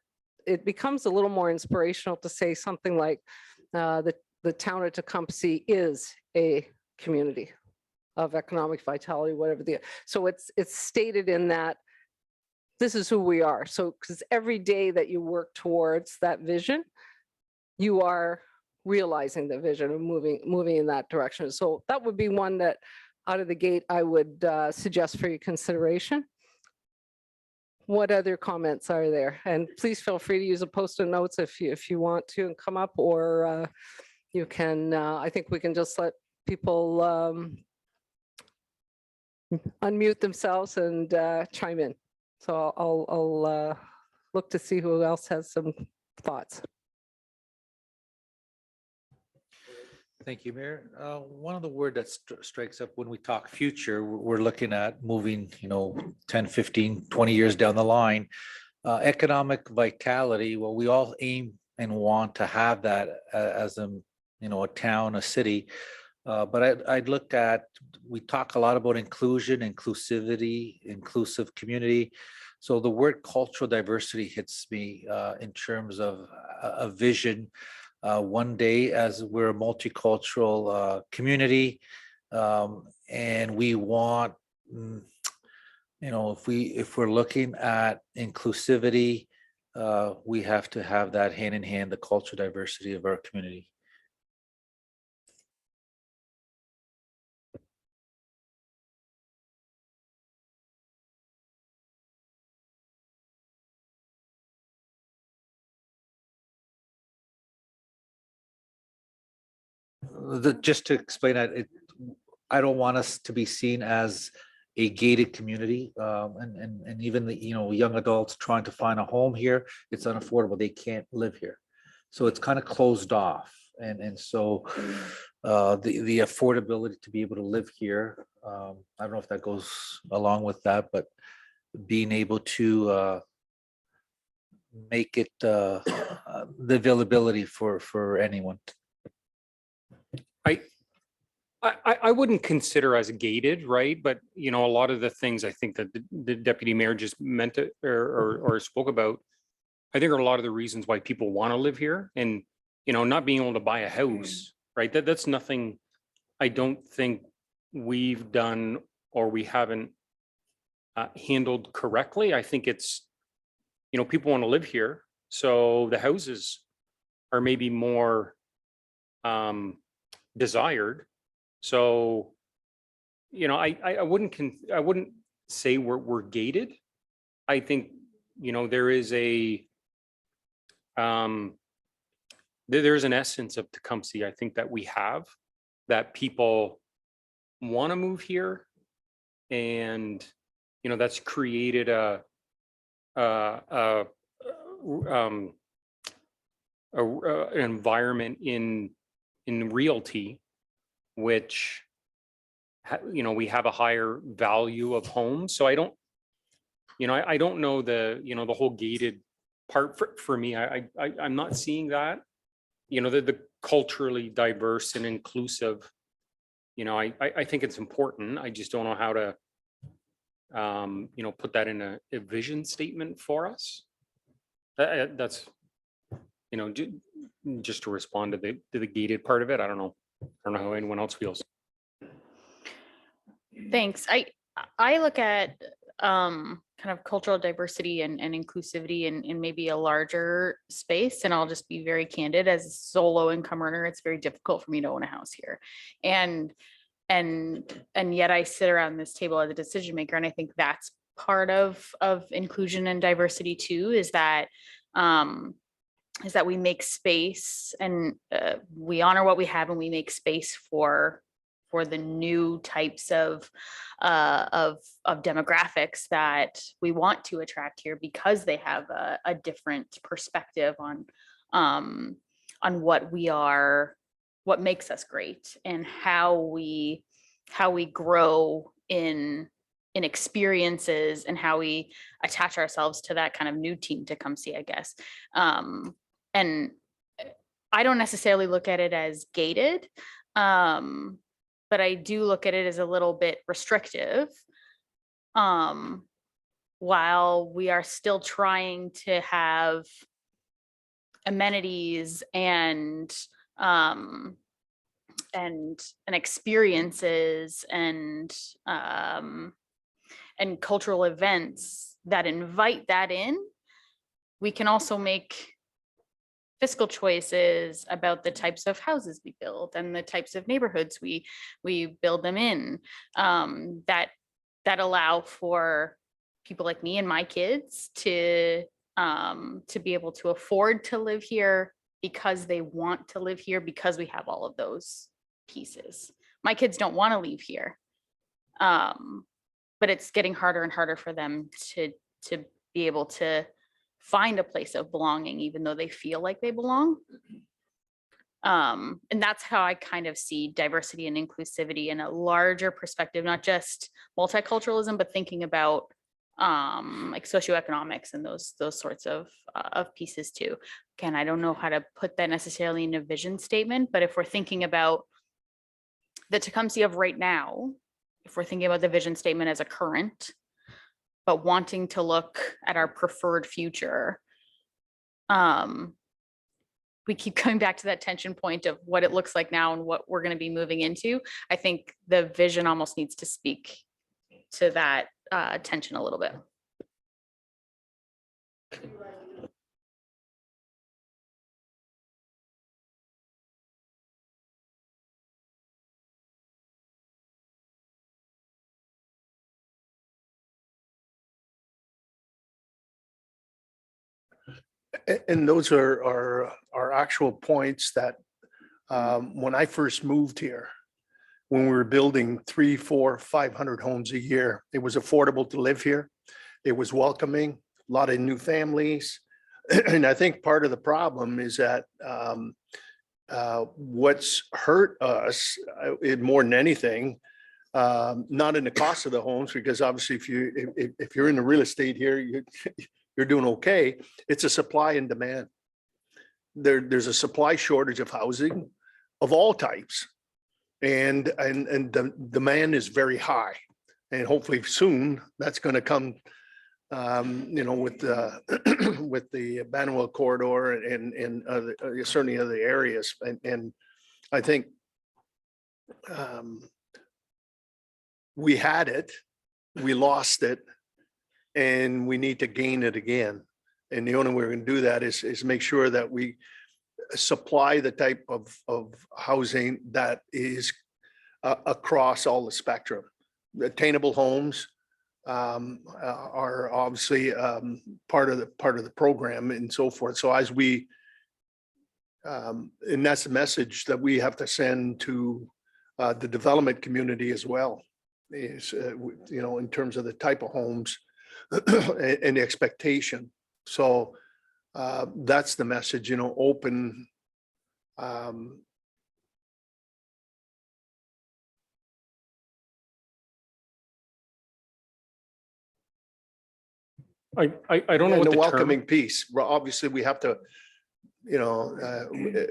it becomes a little more inspirational to say something like the town of Tecumseh is a community of economic vitality, whatever so it's stated in that this is who we are. So because every day that you work towards that vision, you are realizing the vision and moving in that direction. So that would be one that out of the gate I would suggest for your consideration. What other comments are there? And please feel free to use a Post-it notes if you want to and come up, or you can, I think we can just let people unmute themselves and chime in. So I'll look to see who else has some thoughts. Thank you, Mayor. One of the word that strikes up when we talk future, we're looking at moving, 10, 15, 20 years down the line. Economic vitality, well, we all aim and want to have that as a town, a city. But I'd look at, we talk a lot about inclusion, inclusivity, inclusive community. So the word cultural diversity hits me in terms of a vision. One day, as we're a multicultural community, and we want, if we're looking at inclusivity, we have to have that hand in hand, the cultural diversity of our community. Just to explain that, I don't want us to be seen as a gated community. And even the, young adults trying to find a home here, it's unaffordable. They can't live here. So it's kind of closed off. And so the affordability to be able to live here, I don't know if that goes along with that, but being able to make it the availability for anyone. I wouldn't consider us gated, right? But, a lot of the things I think that the deputy mayor just meant to, or spoke about, I think are a lot of the reasons why people want to live here, and, not being able to buy a house, right? That's nothing I don't think we've done or we haven't handled correctly. I think it's, people want to live here. So the houses are maybe more desired. So, I wouldn't say we're gated. I think, there is there's an essence of Tecumseh, I think, that we have, that people want to move here, and that's created an environment in realty, which we have a higher value of homes. So I don't know the whole gated part for me. I'm not seeing that. The culturally diverse and inclusive, I think it's important. I just don't know how to put that in a vision statement for us. That's just to respond to the gated part of it. I don't know how anyone else feels. Thanks. I look at kind of cultural diversity and inclusivity in maybe a larger space. And I'll just be very candid, as a solo income earner, it's very difficult for me to own a house here. And yet I sit around this table as a decision maker. And I think that's part of inclusion and diversity too, is that we make space, and we honor what we have, and we make space for the new types of demographics that we want to attract here, because they have a different perspective on what we are, what makes us great, and how we grow in experiences, and how we attach ourselves to that kind of new team Tecumseh, I guess. And I don't necessarily look at it as gated, but I do look at it as a little bit restrictive, while we are still trying to have amenities and experiences and cultural events that invite that in. We can also make fiscal choices about the types of houses we build and the types of neighborhoods we build them in, that allow for people like me and my kids to be able to afford to live here, because they want to live here, because we have all of those pieces. My kids don't want to leave here, but it's getting harder and harder for them to be able to find a place of belonging, even though they feel like they belong. And that's how I kind of see diversity and inclusivity in a larger perspective, not just multiculturalism, but thinking about like socioeconomics and those sorts of pieces too. Again, I don't know how to put that necessarily in a vision statement, but if we're thinking about the Tecumseh of right now, if we're thinking about the vision statement as a current, but wanting to look at our preferred future, we keep coming back to that tension point of what it looks like now and what we're going to be moving into. I think the vision almost needs to speak to that tension a little bit. And those are actual points that When I first moved here, when we were building 300, 400, 500 homes a year, it was affordable to live here. It was welcoming, a lot of new families. And I think part of the problem is that what's hurt us more than anything, not in the cost of the homes, because obviously if you're in the real estate here, you're doing okay. It's a supply and demand. There's a supply shortage of housing of all types. And the demand is very high. And hopefully soon that's going to come, with the with the Banwell corridor and certainly other areas. And I think we had it, we lost it, and we need to gain it again. And the only way we're going to do that is make sure that we supply the type of housing that is across all the spectrum. Attainable homes are obviously part of the program and so forth. So as we, and that's the message that we have to send to the development community as well, is, in terms of the type of homes and the expectation. So that's the message, open. I don't know And what the the welcoming term, piece. Well, obviously we have to,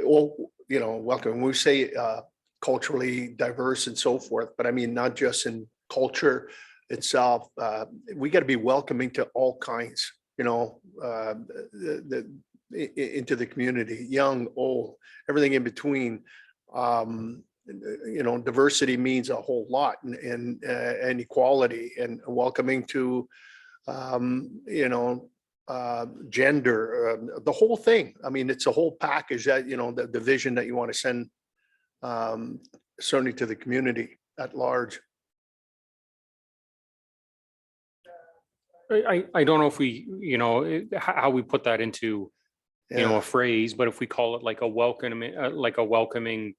welcome. When we say culturally diverse and so forth, but I mean, not just in culture itself. We got to be welcoming to all kinds, into the community, young, old, everything in between. Diversity means a whole lot, and equality, and welcoming to gender, the whole thing. I mean, it's a whole package that, the vision that you want to send certainly to the community at large. I don't know if we, how we put that into, a phrase, but if we call it like a welcoming,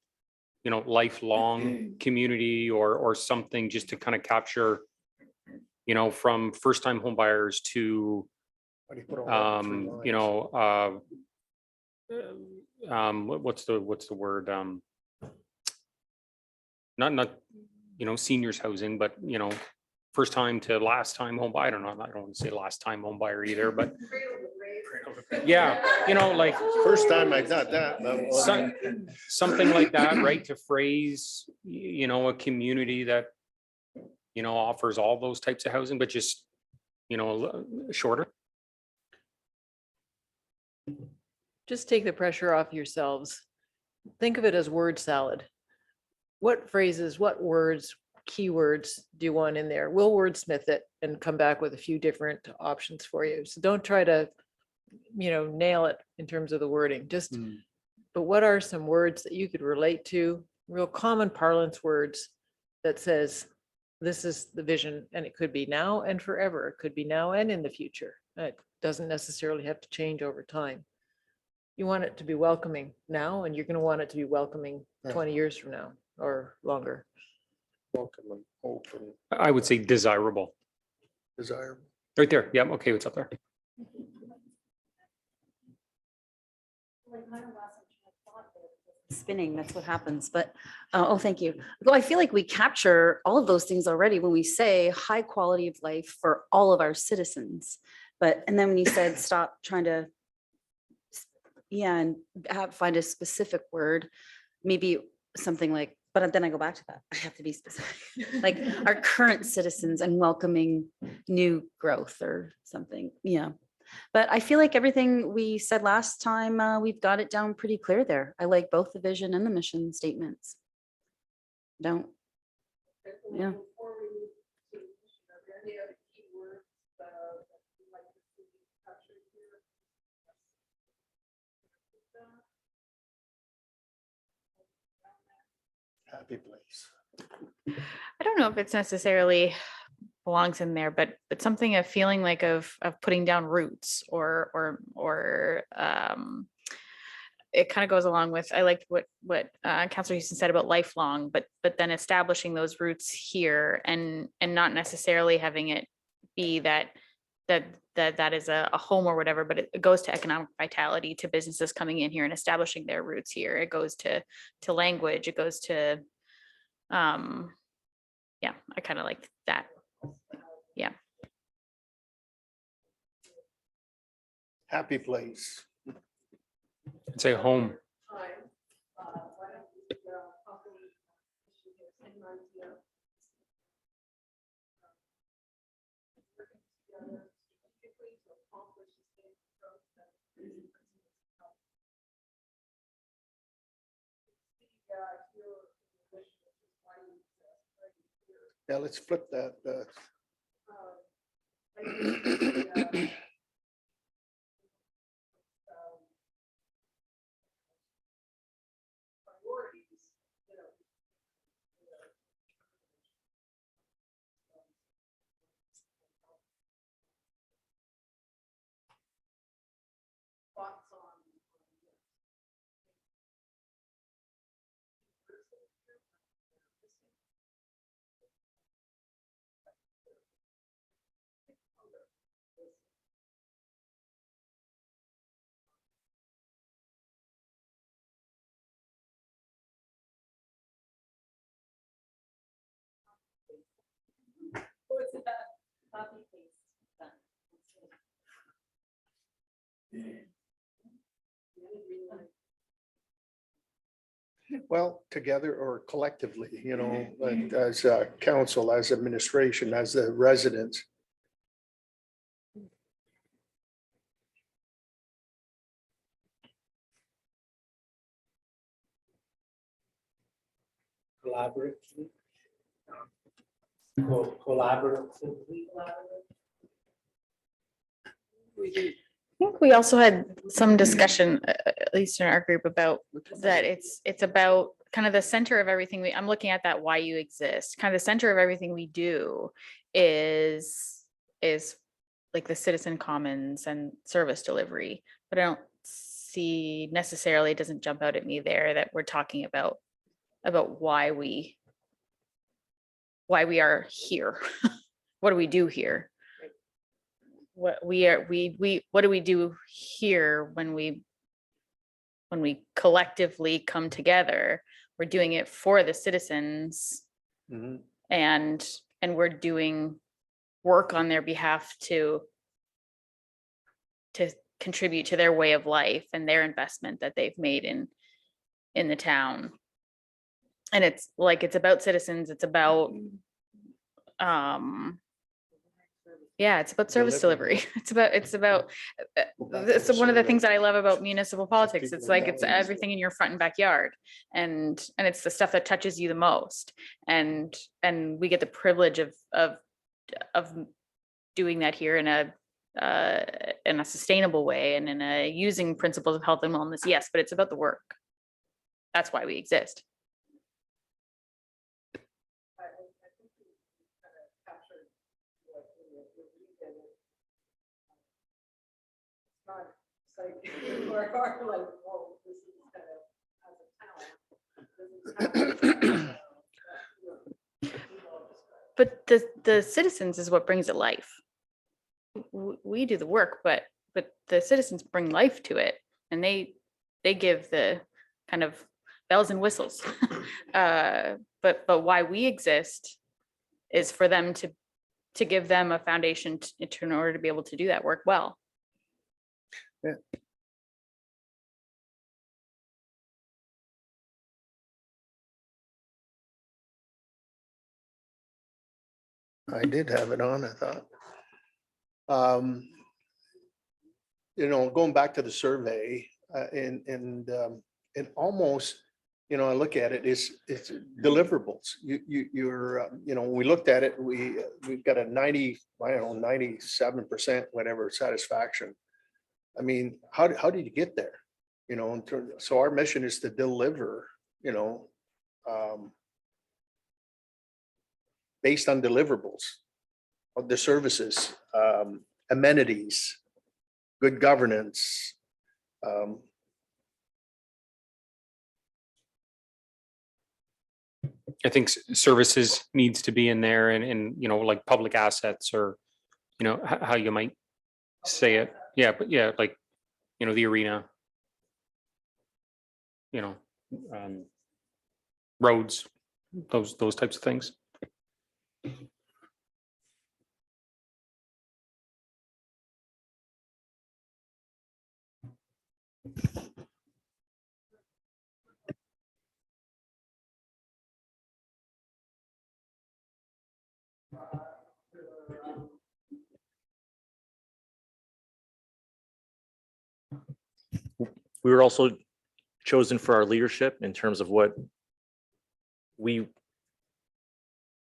lifelong community or something, just to kind of capture, from first time home buyers to, what's the word? Not, seniors housing, but, first time to last time home buyer. I don't know. I don't want to say last time home buyer either, but yeah, like First time I got that. something like that, right? To phrase, a community that, offers all those types of housing, but just, shorter. Just take the pressure off yourselves. Think of it as word salad. What phrases, what words, keywords do you want in there? We'll wordsmith it and come back with a few different options for you. So don't try to, nail it in terms of the wording. Just, but what are some words that you could relate to? Real common parlance words that says, this is the vision, and it could be now and forever. It could be now and in the future. It doesn't necessarily have to change over time. You want it to be welcoming now, and you're going to want it to be welcoming 20 years from now or longer. Welcoming, open, I would say desirable. desirable. Right there. Yeah. Okay. What's up there? Spinning, that's what happens. But, thank you. Well, I feel like we capture all of those things already when we say high quality of life for all of our citizens. And then when you said, stop trying to, and find a specific word, maybe something like, but then I go back to that. I have to be specific, like our current citizens and welcoming new growth or something. Yeah. But I feel like everything we said last time, we've got it down pretty clear there. I like both the vision and the mission statements. Yeah. Happy place. I don't know if it's necessarily belongs in there, but something, a feeling like of putting down roots or it kind of goes along with, I liked what Councilor Houston said about lifelong, but then establishing those roots here and not necessarily having it be that is a home or whatever, but it goes to economic vitality, to businesses coming in here and establishing their roots here. It goes to language, it goes to, yeah, I kind of like that. Yeah. Happy place. I'd say home. Yeah, let's flip that. Well, together or collectively, like as a council, as administration, as the residents. Collaboratively. Collaboratively. I think we also had some discussion, at least in our group, about that it's about kind of the center of everything I'm looking at that why you exist. Kind of the center of everything we do is like the citizen commons and service delivery. But I don't see necessarily, it doesn't jump out at me there that we're talking about why we are here. What do we do here? What do we do here when we collectively come together? We're doing it for the citizens, Mhm. and we're doing work on their behalf to contribute to their way of life and their investment that they've made in the town. And it's about citizens, it's about yeah, it's about service delivery. It's about it's one of the things that I love about municipal politics. It's like it's everything in your front and backyard, and it's the stuff that touches you the most. And we get the privilege of doing that here in a sustainable way and in a using principles of health and wellness. Yes, but it's about the work. That's why we exist. But the citizens is what brings it life. We do the work, but the citizens bring life to it, and they give the kind of bells and whistles. But why we exist is for them to give them a foundation in order to be able to do that work well. Yeah. I did have it on, I thought. Going back to the survey, and almost, I look at it, it's deliverables. When we looked at it, we've got a 97%, whatever, satisfaction. I mean, how did you get there? So our mission is to deliver, based on deliverables of the services, amenities, good governance, I think services needs to be in there and, you know, like public assets or, you know, how you might say it. Yeah, but yeah, like, you know, the arena, you know, roads, those types of things. We were also chosen for our leadership in terms of what we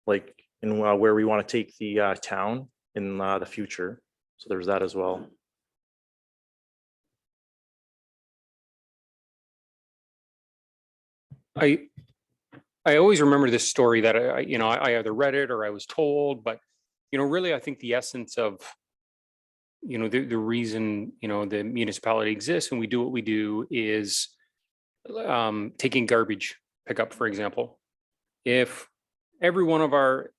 like and where we want to take the town in the future. So there's that as well. I always remember this story that you know, I either read it or I was told, but, you know, really, I think the essence of, you know, the reason, you know, the municipality exists and we do what we do is taking garbage pickup, for example. If every one of our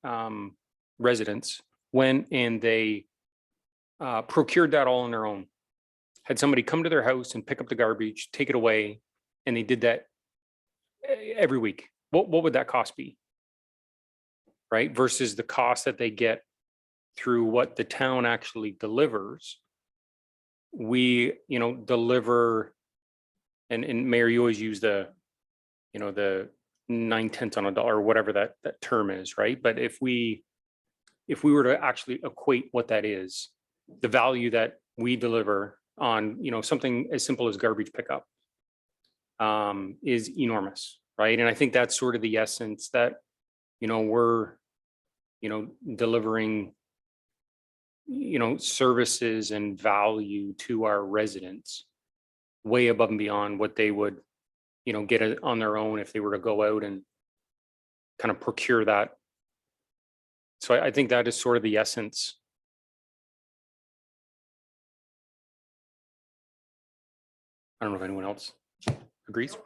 residents went and they procured that all on their own, had somebody come to their house and pick up the garbage, take it away, and they did that every week, what would that cost be? Right? Versus the cost that they get through what the town actually delivers. We, you know, deliver, and Mayor, you always use the, you know, the 9/10 on a dollar, or whatever that term is, right? But if we were to actually equate what that is, the value that we deliver on, you know, something as simple as garbage pickup is enormous, right? And I think that's sort of the essence that, you know, we're, you know, delivering, you know, services and value to our residents way above and beyond what they would, you know, get it on their own if they were to go out and kind of procure that. So I think that is sort of the essence. I don't know if anyone else agrees.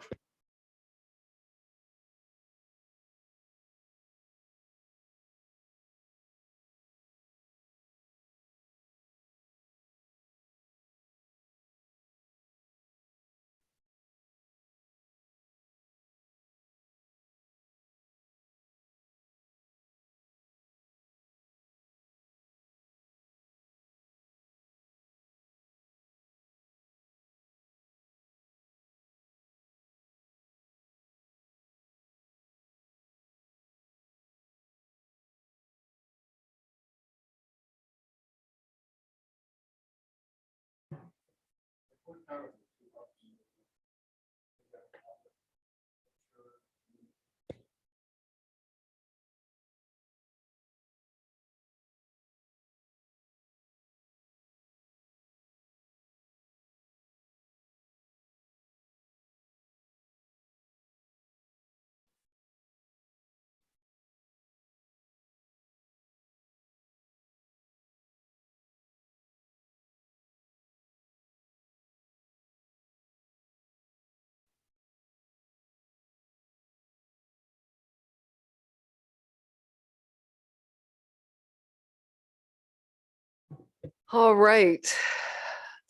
All right.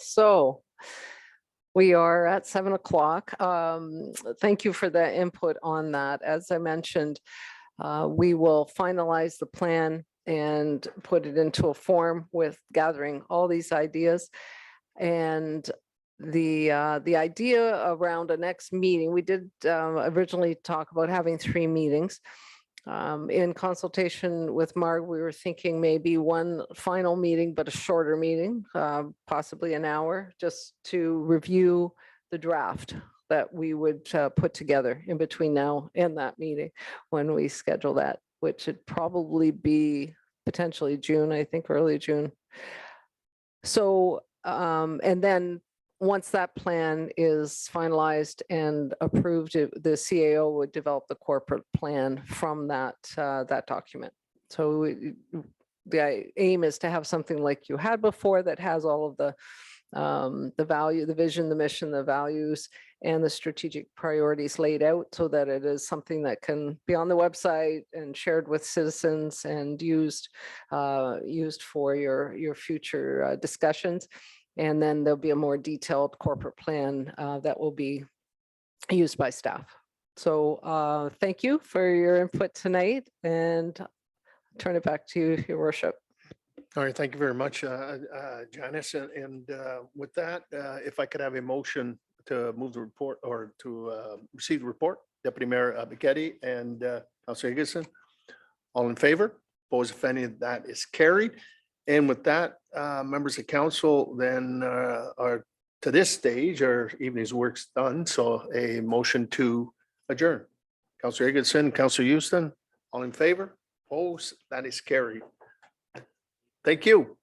So we are at 7 o'clock. Thank you for the input on that. As I mentioned, we will finalize the plan and put it into a form with gathering all these ideas. And the idea around a next meeting, we did originally talk about having 3 meetings. In consultation with Marg, we were thinking maybe one final meeting, but a shorter meeting, possibly an hour, just to review the draft that we would put together in between now and that meeting when we schedule that, which would probably be potentially June, I think early June. So, and then once that plan is finalized and approved, the CAO would develop the corporate plan from that document. So the aim is to have something like you had before that has all of the the value, the vision, the mission, the values, and the strategic priorities laid out so that it is something that can be on the website and shared with citizens and used for your future discussions. And then there'll be a more detailed corporate plan that will be used by staff. So thank you for your input tonight, and turn it back to you, Your Worship. All right, thank you very much, Janice. And with that, if I could have a motion to move the report or to receive the report, Deputy Mayor Bigetti and Councilor Higginson. All in favor? Opposed, if any, that is carried. And with that, members of council then are to this stage, our evening's work's done. So a motion to adjourn. Councilor Higginson, Councilor Houston, all in favor? Opposed, that is carried. Thank you.